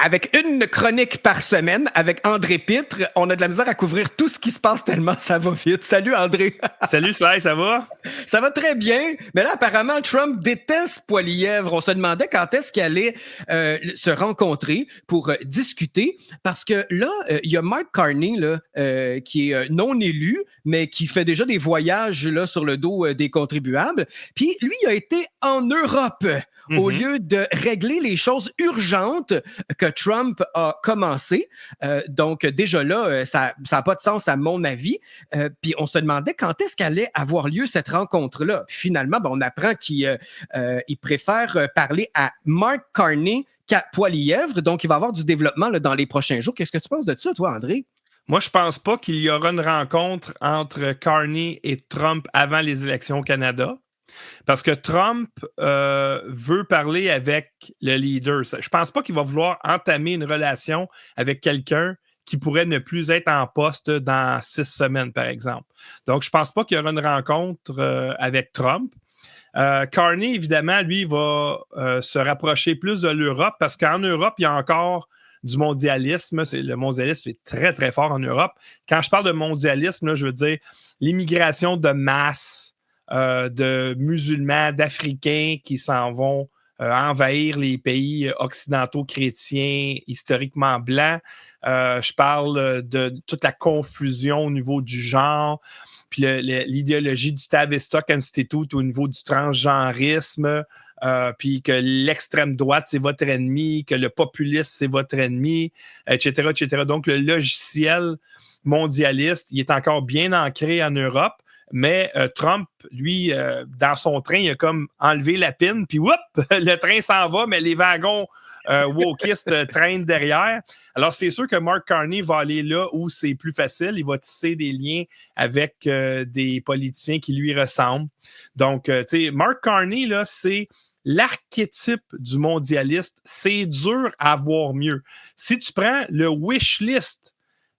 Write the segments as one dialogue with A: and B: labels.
A: Avec une chronique par semaine, avec André Pitre, on a de la misère à couvrir tout ce qui se passe tellement ça va vite. Salut André.
B: Salut Sai, ça va?
A: Ça va très bien, mais là apparemment Trump déteste Poilièvre. On se demandait quand est-ce qu'il allait se rencontrer pour discuter, parce que là, il y a Mark Carney là, qui est non élu, mais qui fait déjà des voyages là, sur le dos des contribuables. Puis lui, il a été en Europe. Au lieu de régler les choses urgentes que Trump a commencé. Donc, déjà là, ça n'a pas de sens à mon avis. Puis on se demandait quand est-ce qu'allait avoir lieu cette rencontre-là. Puis finalement, on apprend qu'il préfère parler à Mark Carney qu'à Poilièvre. Donc, il va y avoir du développement là, dans les prochains jours. Qu'est-ce que tu penses de ça, toi, André?
B: Moi, je pense pas qu'il y aura une rencontre entre Carney et Trump avant les élections au Canada. Parce que Trump veut parler avec le leader. Je pense pas qu'il va vouloir entamer une relation avec quelqu'un qui pourrait ne plus être en poste dans 6 semaines, par exemple. Donc, je pense pas qu'il y aura une rencontre avec Trump. Carney, évidemment, lui, va se rapprocher plus de l'Europe parce qu'en Europe, il y a encore du mondialisme. Le mondialisme est très, très fort en Europe. Quand je parle de mondialisme, là, je veux dire l'immigration de masse de musulmans, d'Africains qui s'en vont envahir les pays occidentaux chrétiens historiquement blancs. Je parle de toute la confusion au niveau du genre, puis l'idéologie du Tavistock Institute au niveau du transgenrisme, puis que l'extrême droite, c'est votre ennemi, que le populisme, c'est votre ennemi, etc., etc. Donc, le logiciel mondialiste, il est encore bien ancré en Europe. Mais Trump, lui, dans son train, il a comme enlevé la pine, puis whoop, le train s'en va, mais les wagons wokistes traînent derrière. Alors, c'est sûr que Mark Carney va aller là où c'est plus facile. Il va tisser des liens avec des politiciens qui lui ressemblent. Donc, tu sais, Mark Carney, là, c'est l'archétype du mondialiste. C'est dur à voir mieux. Si tu prends le wish list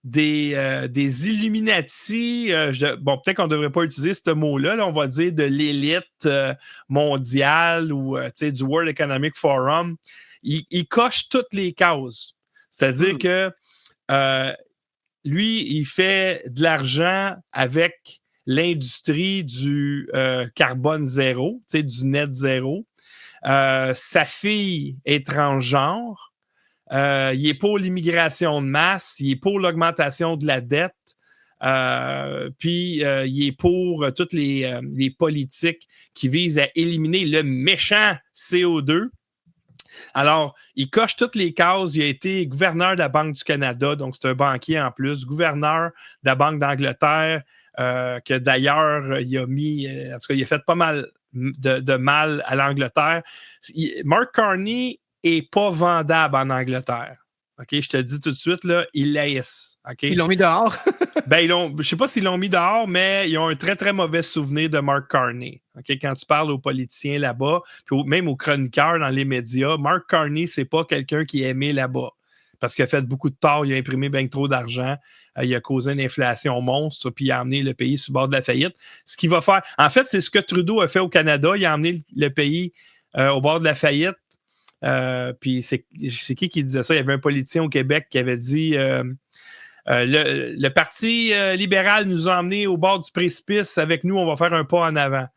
B: des Illuminati, peut-être qu'on ne devrait pas utiliser ce mot-là, là, on va dire de l'élite mondiale ou du World Economic Forum, il coche toutes les cases. C'est-à-dire que lui, il fait de l'argent avec l'industrie du carbone zéro, du net zéro. Sa fille est transgenre. Il est pour l'immigration de masse, il est pour l'augmentation de la dette, puis il est pour toutes les politiques qui visent à éliminer le méchant CO2. Alors, il coche toutes les cases. Il a été gouverneur de la Banque du Canada, donc c'est un banquier en plus, gouverneur de la Banque d'Angleterre, que d'ailleurs, il a mis, en tout cas, il a fait pas mal de mal à l'Angleterre. Mark Carney est pas vendable en Angleterre. OK, je te le dis tout de suite, là, ils l'haïssent. Okay?
A: Ils l'ont mis dehors.
B: Je ne sais pas s'ils l'ont mis dehors, mais ils ont un très, très mauvais souvenir de Mark Carney. Okay? Quand tu parles aux politiciens là-bas, puis même aux chroniqueurs dans les médias, Mark Carney, c'est pas quelqu'un qui est aimé là-bas. Parce qu'il a fait beaucoup de tort, il a imprimé bien trop d'argent, il a causé une inflation monstre, puis il a amené le pays sur le bord de la faillite. Ce qu'il va faire, en fait, c'est ce que Trudeau a fait au Canada, il a amené le pays au bord de la faillite. Puis c'est qui disait ça? Il y avait un politicien au Québec qui avait dit le Parti libéral nous a emmenés au bord du précipice. Avec nous, on va faire un pas en avant.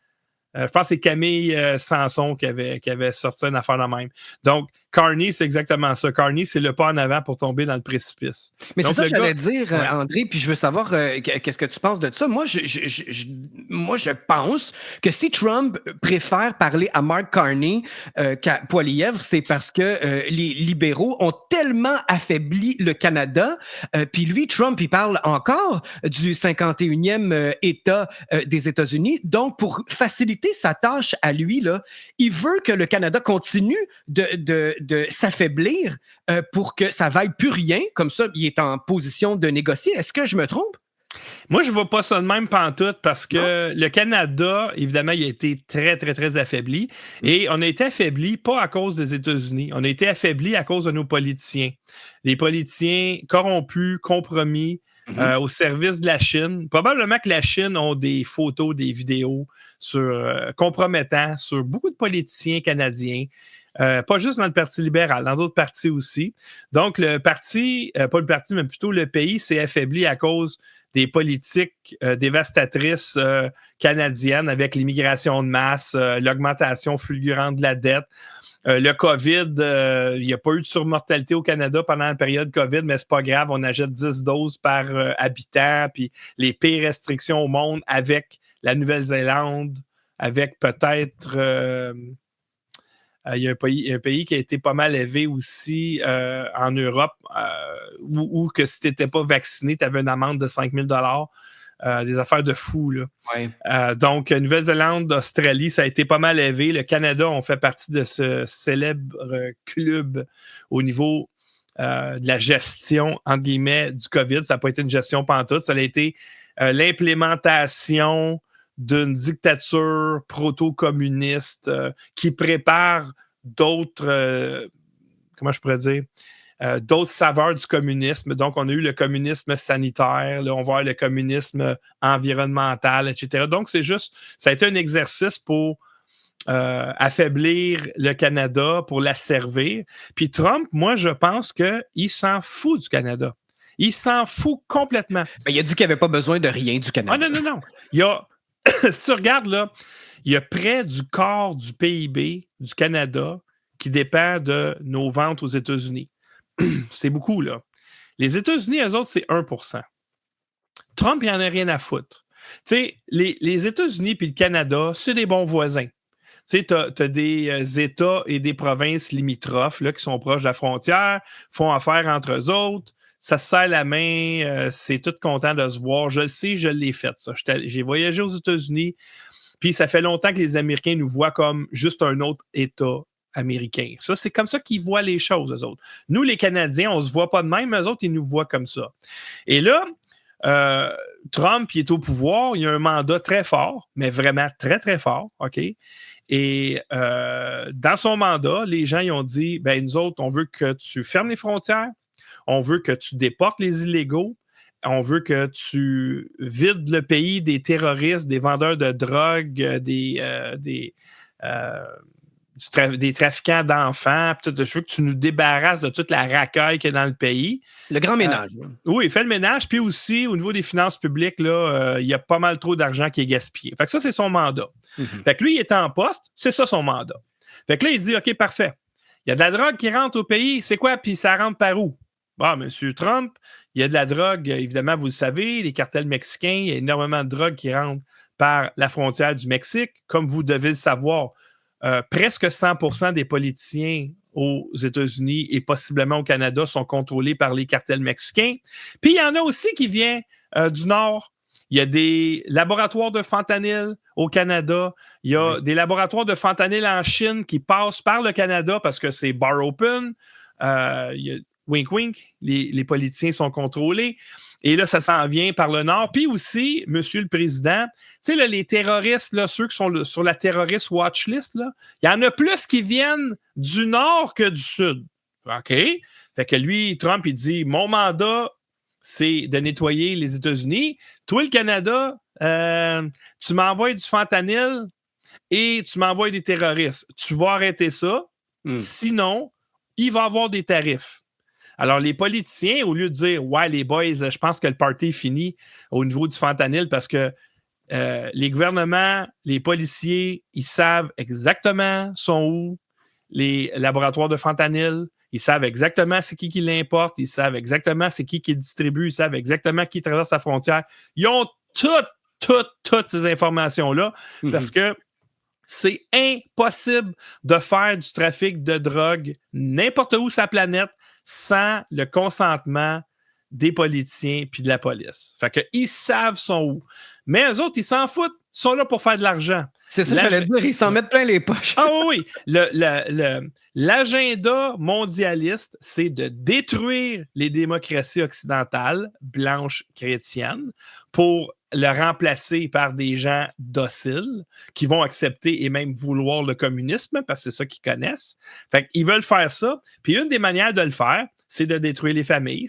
B: Je pense que c'est Camille Sanson qui avait sorti une affaire de même. Donc, Carney, c'est exactement ça. Carney, c'est le pas en avant pour tomber dans le précipice.
A: Mais
B: donc,
A: c'est ça que j'allais dire, André, puis je veux savoir qu'est-ce que tu penses de ça. Moi, je pense que si Trump préfère parler à Mark Carney qu'à Poilièvre, c'est parce que les libéraux ont tellement affaibli le Canada. Puis lui, Trump, il parle encore du 51e État des États-Unis. Donc, pour faciliter sa tâche à lui, là, il veut que le Canada continue de s'affaiblir pour que ça vaille plus rien. Comme ça, il est en position de négocier. Est-ce que je me trompe?
B: Moi, je ne vois pas ça de même pantoute parce que le Canada, évidemment, il a été très, très, très affaibli. Et on a été affaibli pas à cause des États-Unis. On a été affaibli à cause de nos politiciens. Les politiciens corrompus, compromis, au service de la Chine. Probablement que la Chine a des photos, des vidéos compromettant sur beaucoup de politiciens canadiens. pas juste dans le Parti libéral, dans d'autres partis aussi. Donc, le parti, pas le parti, mais plutôt le pays s'est affaibli à cause des politiques dévastatrices canadiennes avec l'immigration de masse, l'augmentation fulgurante de la dette. Le COVID, il n'y a pas eu de surmortalité au Canada pendant la période COVID, mais c'est pas grave, on achète 10 doses par habitant, puis les pires restrictions au monde avec la Nouvelle-Zélande, avec peut-être... il y a un pays qui a été pas mal élevé aussi en Europe, où que si tu n'étais pas vacciné, tu avais une amende de 5 000 des affaires de fou. Là.
A: Ouais.
B: Donc, Nouvelle-Zélande, Australie, ça a été pas mal élevé. Le Canada, on fait partie de ce célèbre club au niveau de la gestion, entre guillemets, du COVID. Ça n'a pas été une gestion pantoute. Ça a été l'implémentation d'une dictature proto-communiste qui prépare d'autres, comment je pourrais dire, d'autres saveurs du communisme. Donc, on a eu le communisme sanitaire, là, on va avoir le communisme environnemental, etc. Donc, c'est juste, ça a été un exercice pour affaiblir le Canada, pour l'asservir. Puis Trump, moi, je pense qu'il s'en fout du Canada. Il s'en fout complètement.
A: Ben, il a dit qu'il n'y avait pas besoin de rien du Canada.
B: Ah, non. Il y a, si tu regardes, là, il y a près du quart du PIB du Canada qui dépend de nos ventes aux États-Unis. C'est beaucoup, là. Les États-Unis, eux autres, c'est 1%. Trump, il n'en a rien à foutre. Tu sais, les États-Unis puis le Canada, c'est des bons voisins. Tu sais, tu as des États et des provinces limitrophes là, qui sont proches de la frontière, font affaire entre eux autres, ça se serre la main, c'est tout content de se voir. Je le sais, je l'ai fait, ça. J'ai voyagé aux États-Unis, puis ça fait longtemps que les Américains nous voient comme juste un autre État américain. Ça, c'est comme ça qu'ils voient les choses, eux autres. Nous, les Canadiens, on ne se voit pas de même, eux autres, ils nous voient comme ça. Et là, Trump, il est au pouvoir, il a un mandat très fort, mais vraiment très, très fort, OK? Et dans son mandat, les gens, ils ont dit, ben nous autres, on veut que tu fermes les frontières, on veut que tu déportes les illégaux, on veut que tu vides le pays des terroristes, des vendeurs de drogue, des trafiquants d'enfants. Je veux que tu nous débarrasses de toute la racaille qu'il y a dans le pays.
A: Le grand ménage.
B: Oui, il fait le ménage. Puis aussi, au niveau des finances publiques, là, il y a pas mal trop d'argent qui est gaspillé. Fait que ça, c'est son mandat. Mm-hmm. Fait que lui, il est en poste. C'est ça, son mandat. Fait que là, il dit, OK, parfait. Il y a de la drogue qui rentre au pays. C'est quoi? Puis ça rentre par où? Bon, M. Trump, il y a de la drogue, évidemment, vous le savez, les cartels mexicains, il y a énormément de drogue qui rentre par la frontière du Mexique. Comme vous devez le savoir, presque 100% des politiciens aux États-Unis et possiblement au Canada sont contrôlés par les cartels mexicains. Puis il y en a aussi qui viennent du Nord. Il y a des laboratoires de fentanyl au Canada. Il y a des laboratoires de fentanyl en Chine qui passent par le Canada parce que c'est bar open. Il y a wink wink, les politiciens sont contrôlés. Et là, ça s'en vient par le Nord. Puis aussi, Monsieur le Président, tu sais, les terroristes, là, ceux qui sont sur la terrorist watch list, là, il y en a plus qui viennent du Nord que du Sud. OK? Fait que lui, Trump, il dit, mon mandat, c'est de nettoyer les États-Unis. Toi, le Canada, tu m'envoies du fentanyl et tu m'envoies des terroristes. Tu vas arrêter ça. Sinon, il va y avoir des tarifs. Alors, les politiciens, au lieu de dire « Ouais, les boys, je pense que le party est fini au niveau du fentanyl parce que les gouvernements, les policiers, ils savent exactement sont où les laboratoires de fentanyl, ils savent exactement c'est qui l'importe, ils savent exactement c'est qui le distribue, ils savent exactement qui traverse la frontière. Ils ont toutes ces informations-là parce que c'est impossible de faire du trafic de drogue n'importe où sur la planète sans le consentement des politiciens puis de la police. Fait qu'ils savent sont où. Mais eux autres, ils s'en foutent. Ils sont là pour faire de l'argent.
A: C'est ça, j'allais dire, ils s'en mettent plein les poches.
B: Ah oui. L'agenda mondialiste, c'est de détruire les démocraties occidentales, blanches, chrétiennes, pour le remplacer par des gens dociles qui vont accepter et même vouloir le communisme parce que c'est ça qu'ils connaissent. Fait qu'ils veulent faire ça. Puis une des manières de le faire, c'est de détruire les familles.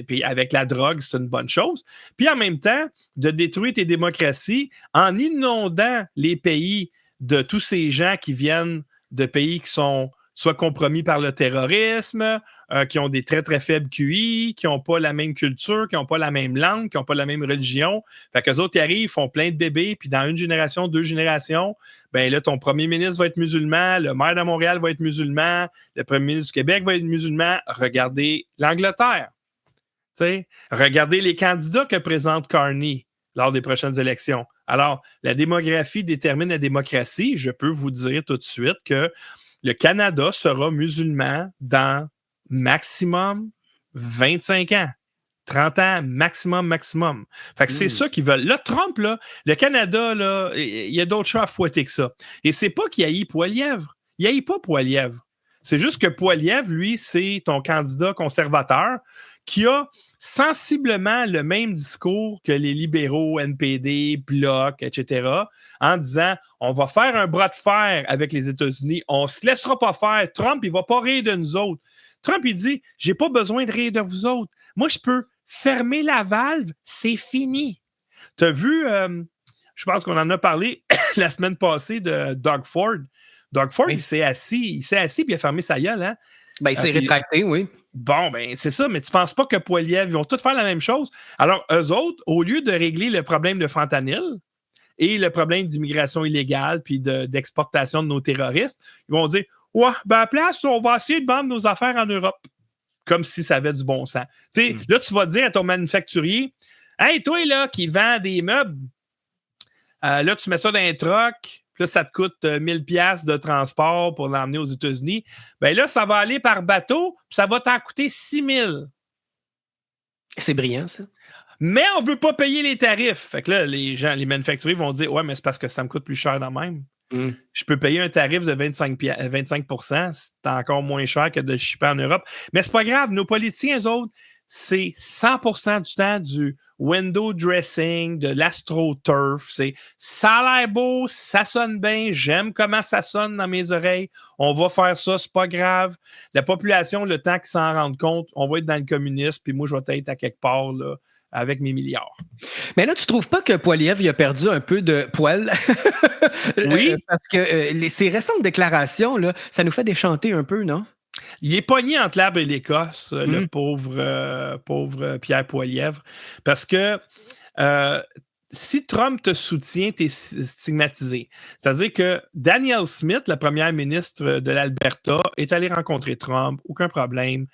B: Puis avec la drogue, c'est une bonne chose. Puis en même temps, de détruire tes démocraties en inondant les pays de tous ces gens qui viennent de pays qui sont soit compromis par le terrorisme, qui ont des très, très faibles QI, qui n'ont pas la même culture, qui n'ont pas la même langue, qui n'ont pas la même religion. Fait qu'eux autres, ils arrivent, font plein de bébés, puis dans une génération, 2 générations, ben là, ton premier ministre va être musulman, le maire de Montréal va être musulman, le premier ministre du Québec va être musulman. Regardez l'Angleterre. T'sais, regardez les candidats que présente Carney lors des prochaines élections. Alors, la démographie détermine la démocratie. Je peux vous dire tout de suite que le Canada sera musulman dans maximum 25 ans. 30 ans, maximum. Fait que c'est ça qu'ils veulent. Là, Trump, là, le Canada, là, il y a d'autres choses à fouetter que ça. Et c'est pas qu'il haït Poilievre. Il haït pas Poilievre. C'est juste que Poilievre, lui, c'est ton candidat conservateur qui a sensiblement le même discours que les libéraux, NPD, Bloc, etc., en disant « On va faire un bras de fer avec les États-Unis, on se laissera pas faire. Trump, il va pas rire de nous autres. » Trump, il dit « J'ai pas besoin de rire de vous autres. Moi, je peux fermer la valve, c'est fini. » Tu as vu, je pense qu'on en a parlé la semaine passée de Doug Ford. Doug Ford, il s'est assis puis il a fermé sa gueule, hein?
A: Ben, il s'est rétracté, oui.
B: Bon, ben, c'est ça, mais tu penses pas que Poilievre, ils vont tous faire la même chose? Alors, eux autres, au lieu de régler le problème de fentanyl et le problème d'immigration illégale puis d'exportation de nos terroristes, ils vont dire « Ouais, ben, à la place, on va essayer de vendre nos affaires en Europe. » Comme si ça avait du bon sens. Tu sais, là, tu vas dire à ton manufacturier « Hey, toi, là, qui vend des meubles, là, tu mets ça dans un truck. » Puis là, ça te coûte 1000$ de transport pour l'emmener aux États-Unis. Bien là, ça va aller par bateau, puis ça va t'en coûter 6000$.
A: C'est brillant, ça.
B: Mais on ne veut pas payer les tarifs. Fait que là, les manufacturiers vont dire « Ouais, mais c'est parce que ça me coûte plus cher dans même. Je peux payer un tarif de 25%, c'est encore moins cher que de shipper en Europe. Mais c'est pas grave, nos politiciens, eux autres, c'est 100% du temps du window dressing, de l'astroturf. Ça a l'air beau, ça sonne bien, j'aime comment ça sonne dans mes oreilles. On va faire ça, c'est pas grave. La population, le temps qu'ils s'en rendent compte, on va être dans le communisme, puis moi, je vais être à quelque part là, avec mes milliards.
A: Mais là, tu trouves pas que Poilievre il a perdu un peu de poil?
B: Oui.
A: Parce que ces récentes déclarations, là, ça nous fait déchanter un peu, non?
B: Il est pogné entre l'arbre et l'Écosse, le pauvre Pierre Poilievre, parce que si Trump te soutient, tu es stigmatisé. C'est-à-dire que Danielle Smith, la première ministre de l'Alberta, est allée rencontrer Trump, aucun problème,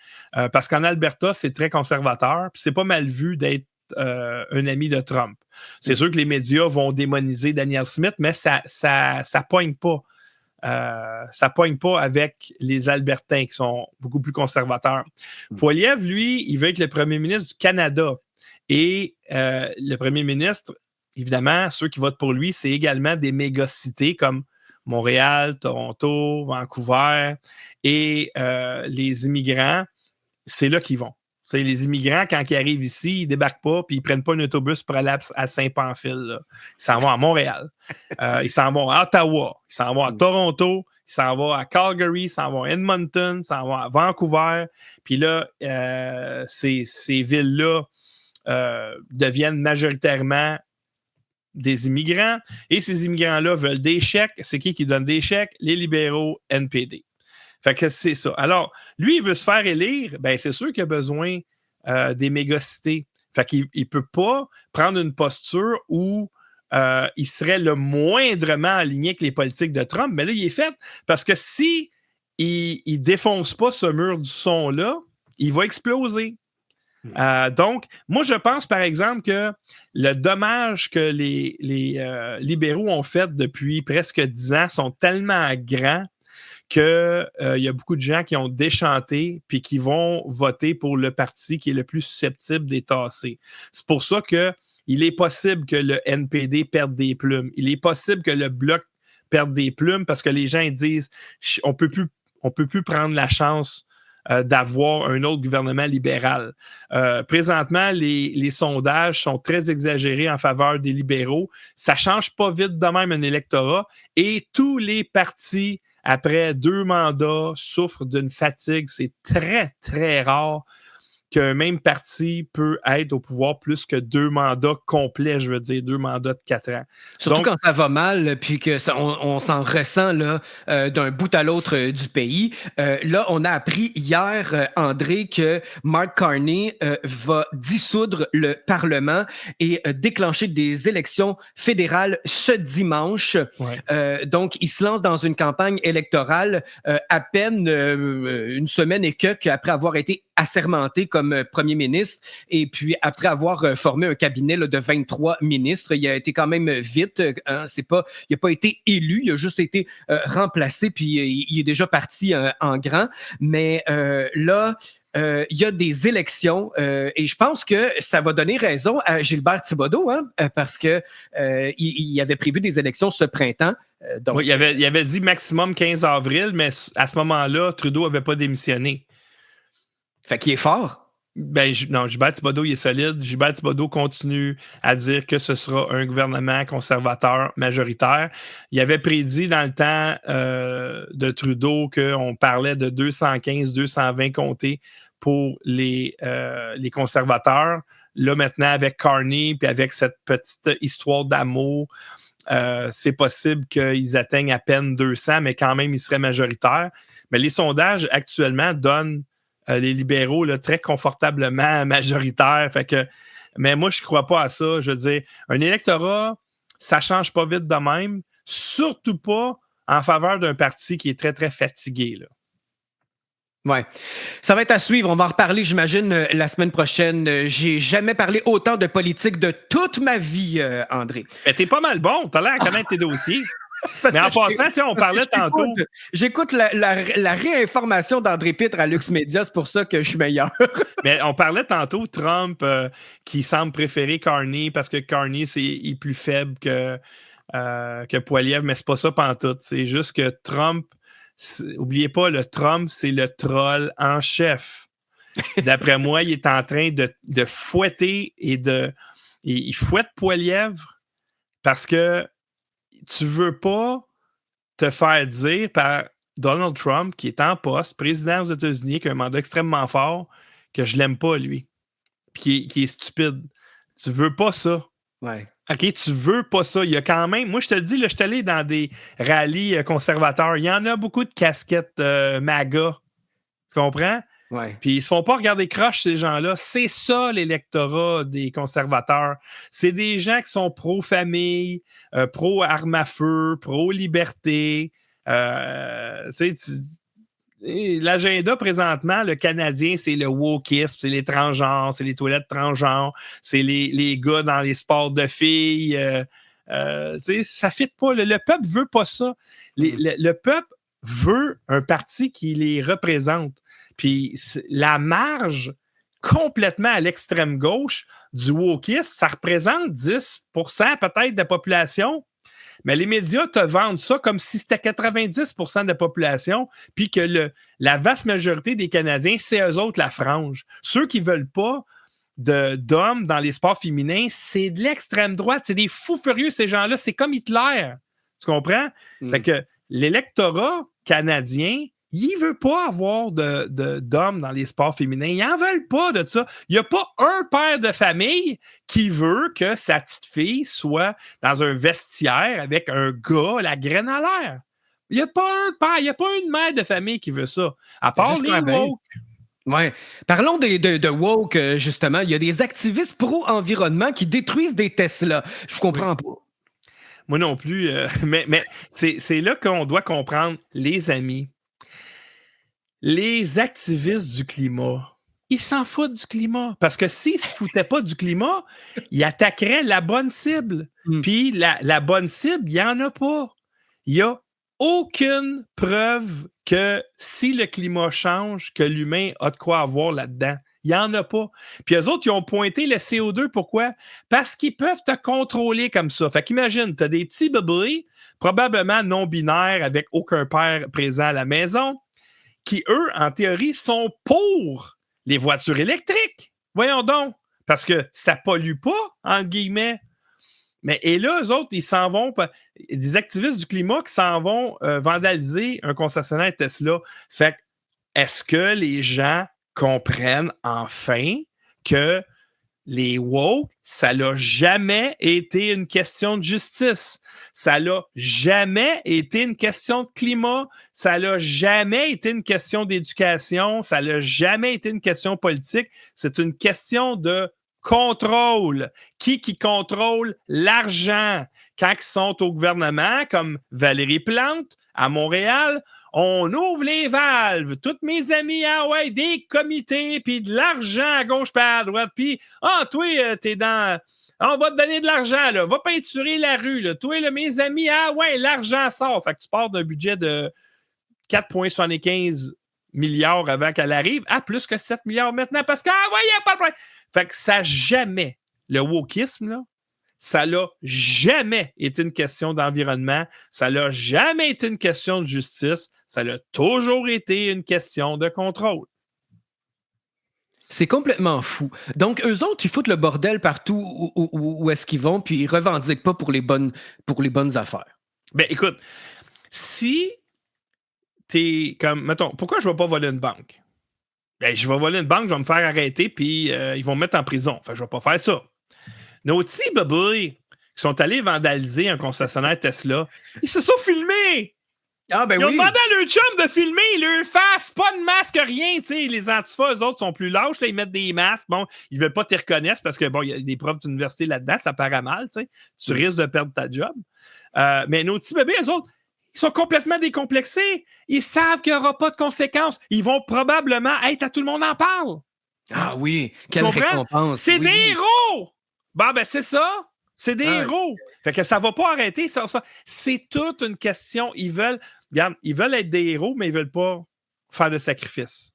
B: parce qu'en Alberta, c'est très conservateur, puis c'est pas mal vu d'être un ami de Trump. C'est sûr que les médias vont démoniser Danielle Smith, mais ça pogne pas. Ça pogne pas avec les Albertains qui sont beaucoup plus conservateurs. Poilievre, lui, il veut être le premier ministre du Canada. Et le premier ministre, évidemment, ceux qui votent pour lui, c'est également des mégacités comme Montréal, Toronto, Vancouver. Et les immigrants, c'est là qu'ils vont. T'sais, les immigrants, quand ils arrivent ici, ils ne débarquent pas puis ils ne prennent pas un autobus pour aller à Saint-Pamphile. Là. Ils s'en vont à Montréal. Ils s'en vont à Ottawa. Ils s'en vont à Toronto. Ils s'en vont à Calgary. Ils s'en vont à Edmonton. Ils s'en vont à Vancouver. Puis là, ces villes-là deviennent majoritairement des immigrants. Et ces immigrants-là veulent des chèques. C'est qui donne des chèques? Les libéraux NPD. Fait que c'est ça. Alors, lui, il veut se faire élire, ben c'est sûr qu'il a besoin des mégacités. Fait qu'il ne peut pas prendre une posture où il serait le moindrement aligné avec les politiques de Trump. Mais là, il est fait parce que si il ne défonce pas ce mur du son-là, il va exploser. Donc, moi, je pense, par exemple, que le dommage que les libéraux ont fait depuis presque 10 ans sont tellement grands qu'il y a beaucoup de gens qui ont déchanté puis qui vont voter pour le parti qui est le plus susceptible d'être tassé. C'est pour ça qu'il est possible que le NPD perde des plumes. Il est possible que le Bloc perde des plumes parce que les gens disent on peut plus prendre la chance d'avoir un autre gouvernement libéral. Présentement, les sondages sont très exagérés en faveur des libéraux. Ça ne change pas vite de même un électorat et tous les partis après 2 mandats, souffrent d'une fatigue. C'est très, très rare qu'un même parti peut être au pouvoir plus que 2 mandats complets, je veux dire, 2 mandats de 4 ans.
A: Surtout
B: Donc,
A: quand ça va mal, puis que on s'en ressent là, d'un bout à l'autre du pays. Là, on a appris hier, André, que Mark Carney va dissoudre le Parlement et déclencher des élections fédérales ce dimanche.
B: ouais.
A: Donc, il se lance dans une campagne électorale à peine une semaine et quelques après avoir été assermenté comme premier ministre et puis après avoir formé un cabinet là, de 23 ministres. Il a été quand même vite. Hein, il n'a pas été élu, il a juste été remplacé puis il est déjà parti en grand. Mais là, il y a des élections et je pense que ça va donner raison à Gilbert Thibodeau hein, parce que il avait prévu des élections ce printemps.
B: Donc, oui, il avait dit maximum 15 avril, mais à ce moment-là, Trudeau n'avait pas démissionné.
A: Fait qu'il est fort.
B: Ben, non, Gilbert Thibodeau, il est solide. Gilbert Thibodeau continue à dire que ce sera un gouvernement conservateur majoritaire. Il avait prédit dans le temps de Trudeau qu'on parlait de 215-220 comtés pour les conservateurs. Là, maintenant, avec Carney puis avec cette petite histoire d'amour, c'est possible qu'ils atteignent à peine 200, mais quand même, ils seraient majoritaires. Mais les sondages actuellement donnent les libéraux là, très confortablement majoritaires. Fait que, mais moi, je ne crois pas à ça. Je veux dire, un électorat, ça ne change pas vite de même, surtout pas en faveur d'un parti qui est très, très fatigué. Là.
A: Ouais. Ça va être à suivre. On va en reparler, j'imagine, la semaine prochaine. J'ai jamais parlé autant de politique de toute ma vie, André.
B: Mais t'es pas mal bon. T'as l'air à connaître tes dossiers. Mais en passant, on parlait tantôt.
A: J'écoute la réinformation d'André Pitre à Lux Media, c'est pour ça que je suis meilleur.
B: Mais on parlait tantôt Trump qui semble préférer Carney parce que Carney est plus faible que Poilievre, mais c'est pas ça pantoute. C'est juste que Trump, oubliez pas, le Trump, c'est le troll en chef. D'après moi, il est en train de fouetter il fouette Poilievre parce que tu veux pas te faire dire par Donald Trump, qui est en poste, président aux États-Unis, qui a un mandat extrêmement fort, que je l'aime pas, lui. Puis qui est stupide. Tu veux pas ça.
A: Ouais.
B: OK, tu veux pas ça. Il y a quand même... Moi, je te le dis, là, je suis allé dans des rallyes conservateurs. Il y en a beaucoup de casquettes MAGA. Tu comprends?
A: Ouais.
B: Puis ils se font pas regarder croche, ces gens-là. C'est ça, l'électorat des conservateurs. C'est des gens qui sont pro-famille, pro-arme à feu, pro-liberté. L'agenda présentement, le Canadien, c'est le wokisme, c'est les transgenres, c'est les toilettes transgenres, c'est les gars dans les sports de filles. Ça ne fit pas. Le peuple veut pas ça. Le peuple veut un parti qui les représente. Puis la marge complètement à l'extrême gauche du wokisme, ça représente 10% peut-être de la population, mais les médias te vendent ça comme si c'était 90% de la population, puis que la vaste majorité des Canadiens, c'est eux autres la frange. Ceux qui ne veulent pas d'hommes dans les sports féminins, c'est de l'extrême droite, c'est des fous furieux ces gens-là, c'est comme Hitler, tu comprends? Fait que l'électorat canadien, il ne veut pas avoir d'hommes dans les sports féminins. Ils n'en veulent pas de ça. Il n'y a pas un père de famille qui veut que sa petite fille soit dans un vestiaire avec un gars, la graine à l'air. Il n'y a pas un père, il n'y a pas une mère de famille qui veut ça. À part les woke.
A: Ouais. Parlons de woke, justement. Il y a des activistes pro-environnement qui détruisent des Tesla. Je ne comprends pas.
B: Moi non plus. Mais c'est là qu'on doit comprendre, les amis. Les activistes du climat, ils s'en foutent du climat. Parce que s'ils ne se foutaient pas du climat, ils attaqueraient la bonne cible. Puis la bonne cible, il n'y en a pas. Il n'y a aucune preuve que si le climat change, que l'humain a de quoi avoir là-dedans. Il n'y en a pas. Puis eux autres, ils ont pointé le CO2. Pourquoi? Parce qu'ils peuvent te contrôler comme ça. Fait qu'imagine, tu as des petits bébés, probablement non-binaires, avec aucun père présent à la maison, qui, eux, en théorie, sont pour les voitures électriques. Voyons donc. Parce que ça pollue pas, entre guillemets. Et là, eux autres, ils s'en vont, des activistes du climat qui s'en vont vandaliser un concessionnaire Tesla. Fait que, est-ce que les gens comprennent enfin que les woke, ça n'a jamais été une question de justice. Ça n'a jamais été une question de climat. Ça n'a jamais été une question d'éducation. Ça n'a jamais été une question politique. C'est une question de contrôle. Qui contrôle l'argent? Quand ils sont au gouvernement, comme Valérie Plante, à Montréal, on ouvre les valves. Toutes mes amis, des comités, puis de l'argent à gauche pas à droite. Puis, toi, t'es dans... On va te donner de l'argent, là. Va peinturer la rue, là. Toi, là, mes amis, l'argent sort. Fait que tu pars d'un budget de 4,75 milliards avant qu'elle arrive à plus que 7 milliards maintenant parce que, il n'y a pas de problème. Fait que ça n'a jamais, le wokisme, là, ça n'a jamais été une question d'environnement, ça n'a jamais été une question de justice, ça a toujours été une question de contrôle.
A: C'est complètement fou. Donc, eux autres, ils foutent le bordel partout où est-ce qu'ils vont, puis ils revendiquent pas pour les bonnes affaires.
B: Ben, écoute, si t'es comme, mettons, pourquoi je ne vais pas voler une banque? Ben, je vais voler une banque, je vais me faire arrêter, puis ils vont me mettre en prison. Enfin, je ne vais pas faire ça. Nos petits babouilles qui sont allés vandaliser un concessionnaire Tesla, ils se sont filmés! Ils ont demandé à leur chum de filmer leur face, pas de masque, rien. T'sais. Les antifas, eux autres, sont plus lâches. Là, ils mettent des masques. Bon, ils ne veulent pas te reconnaître parce que bon, il y a des profs d'université là-dedans, ça paraît mal. Tu risques de perdre ta job. Mais nos petits bébés, eux autres, ils sont complètement décomplexés. Ils savent qu'il n'y aura pas de conséquences. Ils vont probablement être à tout le monde en parle.
A: Ah oui, quelle récompense.
B: C'est des héros! Ben, c'est ça. C'est des héros. Fait que ça ne va pas arrêter. Ça. C'est toute une question. Ils veulent être des héros, mais ils ne veulent pas faire de sacrifice.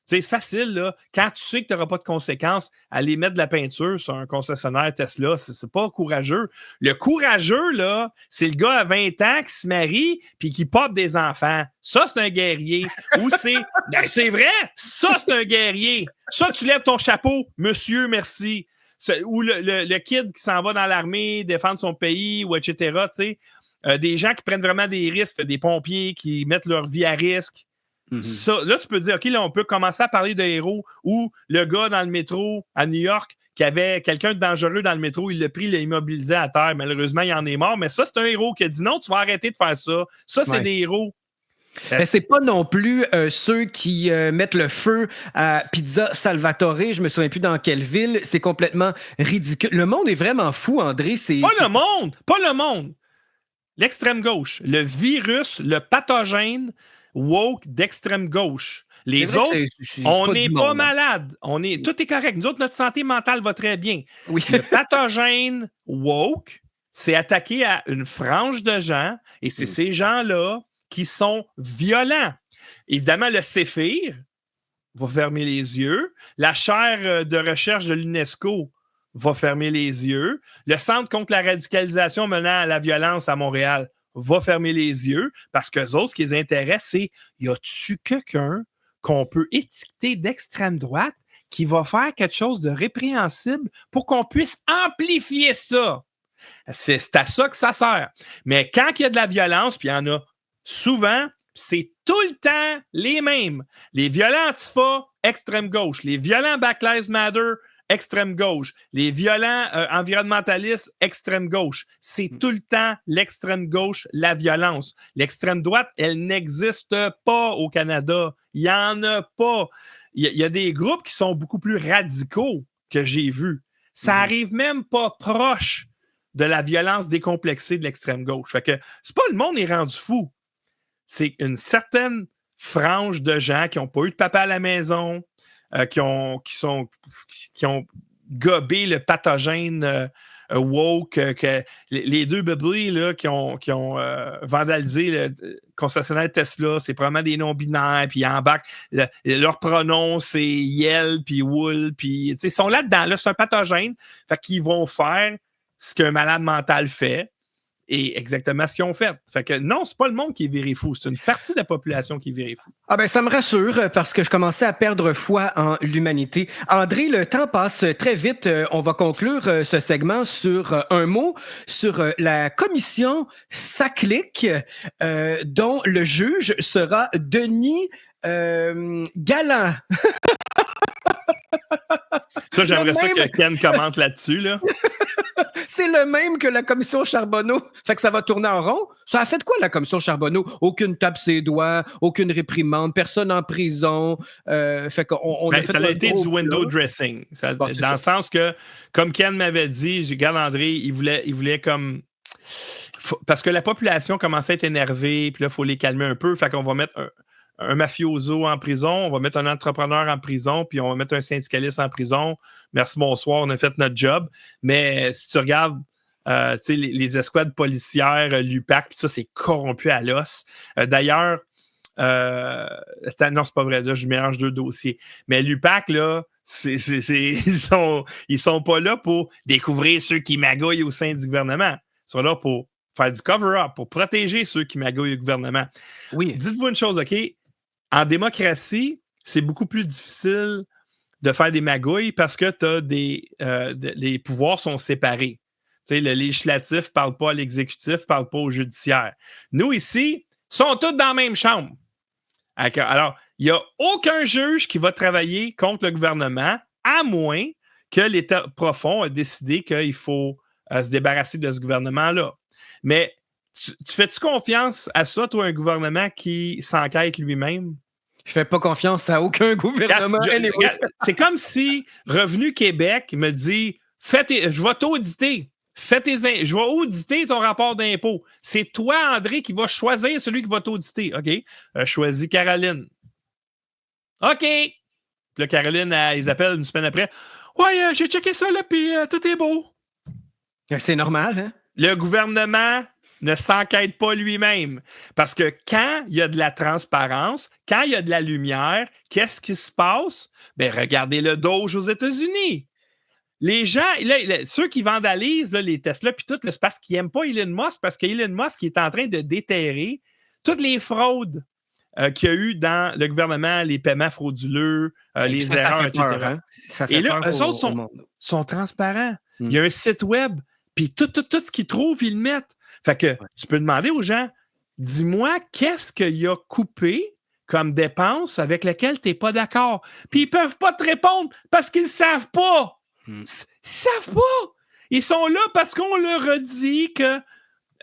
B: C'est facile, là. Quand tu sais que tu n'auras pas de conséquences, aller mettre de la peinture sur un concessionnaire Tesla, c'est pas courageux. Le courageux, là, c'est le gars à 20 ans qui se marie puis qui pop des enfants. Ça, c'est un guerrier. Ou c'est vrai, ça, c'est un guerrier. Ça, tu lèves ton chapeau, monsieur, merci. Ou le kid qui s'en va dans l'armée, défendre son pays, ou etc. Des gens qui prennent vraiment des risques, des pompiers qui mettent leur vie à risque. Mm-hmm. Ça, là, tu peux dire, OK, là, on peut commencer à parler de héros. Ou le gars dans le métro à New York qui avait quelqu'un de dangereux dans le métro, il l'a pris, il l'a immobilisé à terre. Malheureusement, il en est mort. Mais ça, c'est un héros qui a dit non, tu vas arrêter de faire ça. Ça, c'est des héros.
A: Mais c'est pas non plus ceux qui mettent le feu à Pizza Salvatore, je me souviens plus dans quelle ville, c'est complètement ridicule. Le monde est vraiment fou, André.
B: Pas le monde. L'extrême gauche, le virus, le pathogène woke d'extrême gauche. Les autres, on n'est pas malades. Tout est correct. Nous autres, notre santé mentale va très bien.
A: Oui.
B: Le pathogène woke, c'est attaqué à une frange de gens et c'est ces gens-là qui sont violents. Évidemment, le CEFIR va fermer les yeux. La chaire de recherche de l'UNESCO va fermer les yeux. Le Centre contre la radicalisation menant à la violence à Montréal va fermer les yeux parce qu'eux autres, ce qui les intéresse, c'est y a-tu quelqu'un qu'on peut étiqueter d'extrême droite qui va faire quelque chose de répréhensible pour qu'on puisse amplifier ça? C'est à ça que ça sert. Mais quand il y a de la violence, puis il y en a souvent, c'est tout le temps les mêmes. Les violents antifa, extrême gauche. Les violents Black Lives Matter, extrême gauche. Les violents environnementalistes, extrême gauche. C'est tout le temps l'extrême gauche, la violence. L'extrême droite, elle n'existe pas au Canada. Il n'y en a pas. Il y a des groupes qui sont beaucoup plus radicaux que j'ai vus. Ça arrive même pas proche de la violence décomplexée de l'extrême gauche. Fait que c'est pas le monde est rendu fou. C'est une certaine frange de gens qui n'ont pas eu de papa à la maison, qui ont gobé le pathogène woke, que les deux bébés là, qui ont vandalisé le concessionnaire Tesla, c'est probablement des non-binaires, puis ils embarquent, leur pronom, c'est Yel, puis Wool, puis ils sont là-dedans, là, c'est un pathogène, fait qu'ils vont faire ce qu'un malade mental fait, et exactement ce qu'ils ont fait. Fait que non, c'est pas le monde qui est viré fou, c'est une partie de la population qui est viré fou.
A: Ah ben ça me rassure parce que je commençais à perdre foi en l'humanité. André, le temps passe très vite. On va conclure ce segment sur un mot, sur la commission SACLIC, dont le juge sera Denis Galant.
B: Ça, j'aimerais ça que Ken commente là-dessus, là.
A: C'est le même que la commission Charbonneau. Fait que ça va tourner en rond. Ça a fait de quoi, la commission Charbonneau? Aucune tape ses doigts, aucune réprimande, personne en prison. Fait qu'on a fait
B: ça a été du window dressing. Dans le sens que, comme Ken m'avait dit, regarde André, il voulait comme... Parce que la population commençait à être énervée, puis là, il faut les calmer un peu. Fait qu'on va mettre un mafioso en prison, on va mettre un entrepreneur en prison, puis on va mettre un syndicaliste en prison. Merci, bonsoir, on a fait notre job. Mais si tu regardes les escouades policières, l'UPAC, puis ça, c'est corrompu à l'os. D'ailleurs, non, c'est pas vrai, là, je mélange deux dossiers. Mais l'UPAC, là, ils sont pas là pour découvrir ceux qui magouillent au sein du gouvernement. Ils sont là pour faire du cover-up, pour protéger ceux qui magouillent au gouvernement.
A: Oui.
B: Dites-vous une chose, OK? En démocratie, c'est beaucoup plus difficile de faire des magouilles parce que les pouvoirs sont séparés. T'sais, le législatif ne parle pas à l'exécutif, ne parle pas au judiciaire. Nous, ici, sont tous dans la même chambre. Alors, il n'y a aucun juge qui va travailler contre le gouvernement, à moins que l'État profond a décidé qu'il faut se débarrasser de ce gouvernement-là. Mais tu fais-tu confiance à ça, toi, un gouvernement qui s'enquête lui-même?
A: Je fais pas confiance à aucun gouvernement.
B: C'est comme si Revenu Québec me dit je vais t'auditer. Je vais auditer ton rapport d'impôt. C'est toi, André, qui va choisir celui qui va t'auditer. OK? Choisis Caroline. OK. Puis là, Caroline, ils appellent une semaine après. Ouais, j'ai checké ça, là, puis tout est beau.
A: C'est normal, hein?
B: Le gouvernement ne s'enquête pas lui-même. Parce que quand il y a de la transparence, quand il y a de la lumière, qu'est-ce qui se passe? Ben, regardez le Doge aux États-Unis. Les gens, ceux qui vandalisent là, les Tesla, puis tout, c'est parce qu'ils n'aiment pas Elon Musk, parce qu'Elon Musk est en train de déterrer toutes les fraudes qu'il y a eu dans le gouvernement, les paiements frauduleux, les erreurs, etc.
A: Peur, hein?
B: Et là, eux autres sont transparents. Il y a un site web, puis tout ce qu'ils trouvent, ils le mettent. Fait que tu peux demander aux gens, dis-moi, qu'est-ce qu'il a coupé comme dépense avec laquelle tu n'es pas d'accord? Puis ils ne peuvent pas te répondre parce qu'ils ne savent pas. Ils ne savent pas. Ils sont là parce qu'on leur a dit que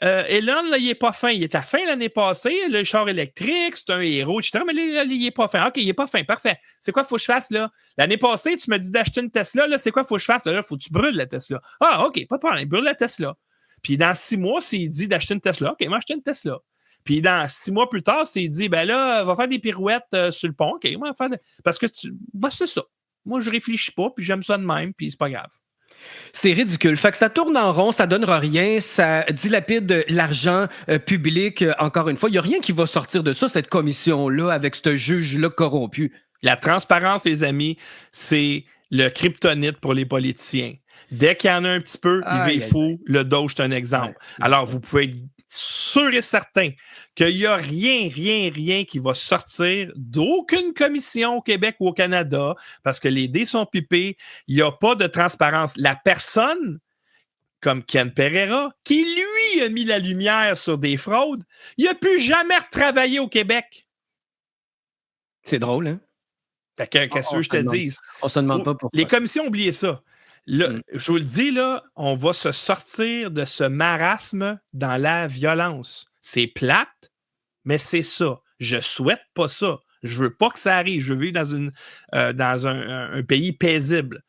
B: Elon, là, il n'est pas fin. Il est à fin l'année passée. Le char électrique, c'est un héros, etc. Mais là, il n'est pas fin. OK, il n'est pas fin. Parfait. C'est quoi qu'il faut que je fasse, là? L'année passée, tu m'as dit d'acheter une Tesla. Là, c'est quoi qu'il faut que je fasse? Là, il faut que tu brûles la Tesla. Ah, OK, pas de problème. Brûle la Tesla. Puis dans 6 mois, s'il dit d'acheter une Tesla, OK, moi, acheter une Tesla. Puis dans 6 mois plus tard, s'il dit, ben là, va faire des pirouettes sur le pont. OK, moi, faire parce que c'est ça. Moi, je réfléchis pas, puis j'aime ça de même, puis c'est pas grave.
A: C'est ridicule. Fait que ça tourne en rond, ça donnera rien, ça dilapide l'argent public. Encore une fois, il n'y a rien qui va sortir de ça, cette commission-là, avec ce juge-là corrompu.
B: La transparence, les amis, c'est le kryptonite pour les politiciens. Dès qu'il y en a un petit peu, il faut le Doge, c'est un exemple. Ouais. Alors, vous pouvez être sûr et certain qu'il n'y a rien qui va sortir d'aucune commission au Québec ou au Canada parce que les dés sont pipés. Il n'y a pas de transparence. La personne, comme Ken Pereira, qui lui a mis la lumière sur des fraudes, il n'a plus jamais retravaillé au Québec.
A: C'est drôle, hein?
B: Fait que, qu'est-ce que je te dise?
A: On se demande pas pourquoi.
B: Les commissions, oubliez ça. Là, je vous le dis, là, on va se sortir de ce marasme dans la violence. C'est plate, mais c'est ça. Je souhaite pas ça. Je veux pas que ça arrive. Je veux vivre dans un pays paisible.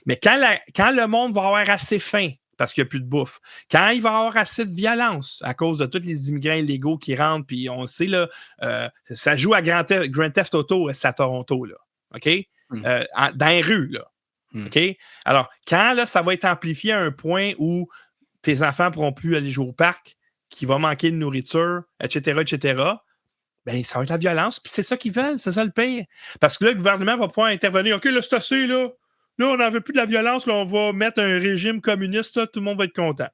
B: Mais quand le monde va avoir assez faim, parce qu'il n'y a plus de bouffe, quand il va avoir assez de violence à cause de tous les immigrants illégaux qui rentrent, puis on sait, là, ça joue à Grand Theft Auto à Toronto, là. OK? Dans les rues, là. OK? Alors, quand là, ça va être amplifié à un point où tes enfants ne pourront plus aller jouer au parc, qu'il va manquer de nourriture, etc., ben, ça va être la violence. Puis c'est ça qu'ils veulent, c'est ça le pire. Parce que là, le gouvernement va pouvoir intervenir. OK, là, c'est assez, là. Là, on n'en veut plus de la violence. Là, on va mettre un régime communiste. Là, tout le monde va être content.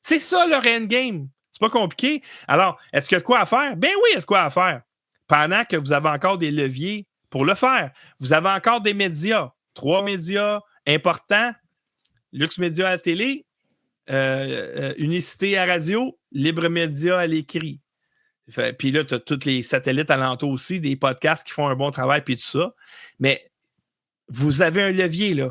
B: C'est ça, leur endgame. C'est pas compliqué. Alors, est-ce qu'il y a de quoi à faire? Ben oui, il y a de quoi à faire. Pendant que vous avez encore des leviers pour le faire. Vous avez encore des médias. 3 médias importants. Lux Média à la télé, Unicité à radio, Libre Média à l'écrit. Puis là, tu as tous les satellites alentours aussi, des podcasts qui font un bon travail, puis tout ça. Mais vous avez un levier, là.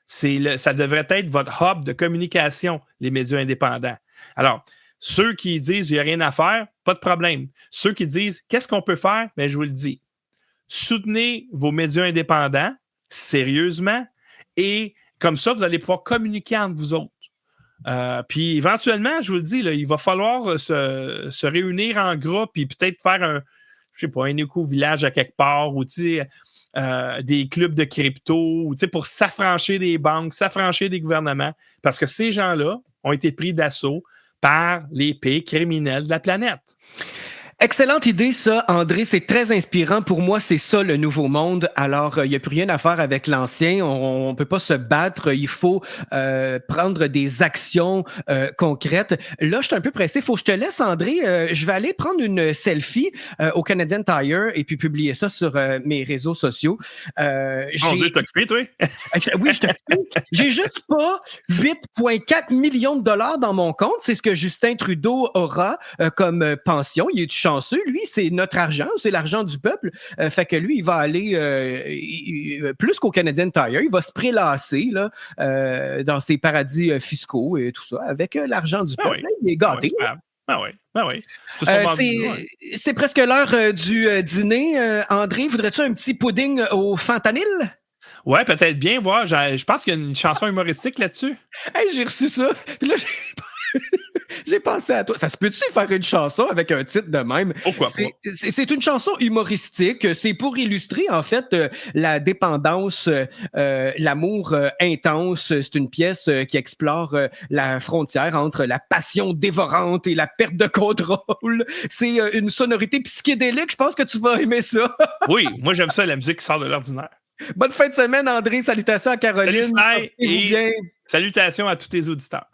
B: Ça devrait être votre hub de communication, les médias indépendants. Alors, ceux qui disent qu'il n'y a rien à faire, pas de problème. Ceux qui disent qu'est-ce qu'on peut faire, bien, je vous le dis. Soutenez vos médias indépendants sérieusement et comme ça, vous allez pouvoir communiquer entre vous autres. Puis éventuellement, je vous le dis, là, il va falloir se réunir en groupe et peut-être faire un éco-village à quelque part ou des clubs de crypto ou pour s'affranchir des banques, s'affranchir des gouvernements parce que ces gens-là ont été pris d'assaut par les pays criminels de la planète.
A: Excellente idée, ça, André. C'est très inspirant. Pour moi, c'est ça, le nouveau monde. Alors, il n'y a plus rien à faire avec l'ancien. On ne peut pas se battre. Il faut prendre des actions concrètes. Là, je suis un peu pressé. Il faut que je te laisse, André. Je vais aller prendre une selfie au Canadian Tire et puis publier ça sur mes réseaux sociaux.
B: On veut t'occuper, toi?
A: Oui, je t'occupe. J'ai juste pas 8,4 millions de dollars dans mon compte. C'est ce que Justin Trudeau aura comme pension. Il est chanceux. Lui, c'est notre argent, c'est l'argent du peuple. Fait que lui, il va aller plus qu'au Canadian Tire. Il va se prélasser là, dans ses paradis fiscaux et tout ça avec l'argent du peuple.
B: Oui.
A: Là, il est gâté.
B: Oui.
A: C'est presque l'heure du dîner. André, voudrais-tu un petit pudding au fentanyl?
B: Ouais, peut-être bien. Voir. Je pense qu'il y a une chanson humoristique là-dessus.
A: Hey, j'ai reçu ça. Puis là, j'ai pensé à toi. Ça se peut-tu faire une chanson avec un titre de même?
B: Pourquoi pas?
A: C'est une chanson humoristique. C'est pour illustrer, en fait, la dépendance, l'amour intense. C'est une pièce qui explore la frontière entre la passion dévorante et la perte de contrôle. C'est une sonorité psychédélique. Je pense que tu vas aimer ça.
B: Oui, moi, j'aime ça, la musique qui sort de l'ordinaire.
A: Bonne fin de semaine, André. Salutations à Caroline.
B: Salut, et salutations à tous tes auditeurs.